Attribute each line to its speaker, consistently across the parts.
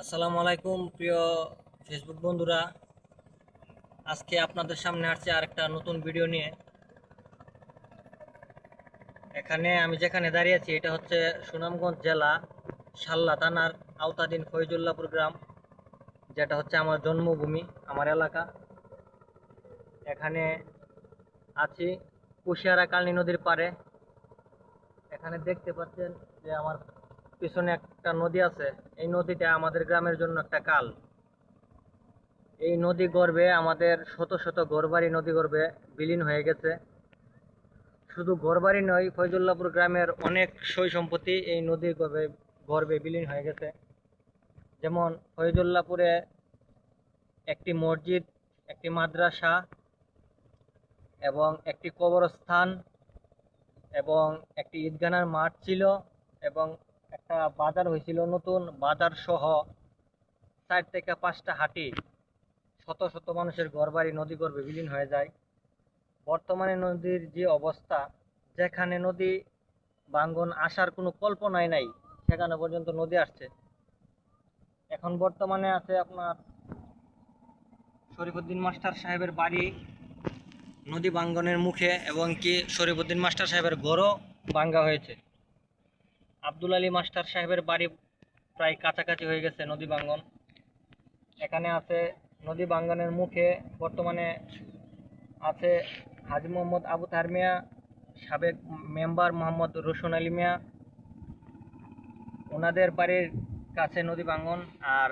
Speaker 1: আসসালামু আলাইকুম প্রিয় ফেসবুক বন্ধুরা। আজকে আপনাদের সামনে আসছে আরেকটা নতুন ভিডিও নিয়ে। এখানে আমি যেখানে দাঁড়িয়ে আছি এটা হচ্ছে সুনামগঞ্জ জেলা শাল্লা থানার আওতাধীন ফয়জুল্লাহপুর গ্রাম, যেটা হচ্ছে আমার জন্মভূমি, আমার এলাকা। এখানে আছি কুশিয়ারা কালনী নদীর পাড়ে। এখানে দেখতে পাচ্ছেন যে আমার পিছনে একটা নদী আছে। এই নদীটা আমাদের গ্রামের জন্য একটা কাল। এই নদী গর্ভে আমাদের শত শত ঘরবাড়ি নদী গর্ভে বিলীন হয়ে গেছে। শুধু ঘরবাড়ি নয়, ফয়জুল্লাহপুর গ্রামের অনেক সই সম্পত্তি এই নদীর গর্ভে গর্ভে বিলীন হয়ে গেছে। যেমন ফয়জুল্লাহপুরে একটি মসজিদ, একটি মাদ্রাসা এবং একটি কবরস্থান এবং একটি ঈদগানার মাঠ ছিল এবং একটা বাজার হয়েছিল, নতুন বাজার সহ 4 থেকে 5টা হাটি। শত শত মানুষের ঘরবাড়ি নদী গর্ভে বিলীন হয়ে যায়। বর্তমানে নদীর যে অবস্থা, যেখানে নদী ভাঙ্গন আসার কোনো কল্পনাই নাই, সেখানে পর্যন্ত নদী আসছে। এখন বর্তমানে আছে আপনার শরীফুদ্দীন মাস্টার সাহেবের বাড়ি নদী ভাঙ্গনের মুখে, এবং কি শরীফুদ্দীন মাস্টার সাহেবের ঘরও ভাঙ্গা হয়েছে। আব্দুল আলী মাস্টার সাহেবের বাড়ি প্রায় কাছাকাছি হয়ে গেছে নদী ভাঙ্গন। এখানে আছে নদী ভাঙ্গনের মুখে বর্তমানে আছে হাজী মোহাম্মদ আবু তাহের মিয়া, সাবেক মেম্বার মোহাম্মদ রোশন আলী মিয়া, ওনাদের বাড়ির কাছে নদী ভাঙ্গন। আর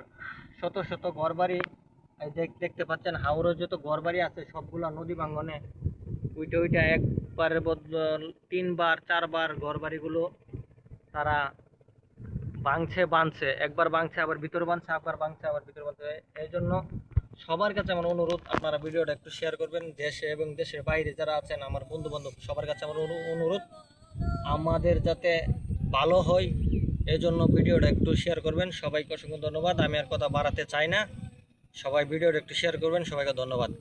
Speaker 1: শত শত ঘরবাড়ি দেখতে পাচ্ছেন, হাওড়ে যত ঘরবাড়ি আছে সবগুলা নদী ভাঙ্গনে উইটা উইটা একবারের বদল 3 বার 4 বার ঘরবাড়িগুলো তারা ভাঙছে বাঁধছে, একবার ভাঙছে আবার ভিতর বাঁধছে, আবার ভাঙছে আবার ভিতর বাঁধছে। এই জন্য সবার কাছে আমার অনুরোধ, আপনারা ভিডিওটা একটু শেয়ার করবেন। দেশে এবং দেশের বাইরে যারা আছেন আমার বন্ধু বান্ধব, সবার কাছে আমার অনুরোধ আমাদের যাতে ভালো হয়, এই জন্য ভিডিওটা একটু শেয়ার করবেন। সবাইকে অসংখ্য ধন্যবাদ। আমি আর কথা বাড়াতে চাই না, সবাই ভিডিওটা একটু শেয়ার করবেন। সবাইকে ধন্যবাদ।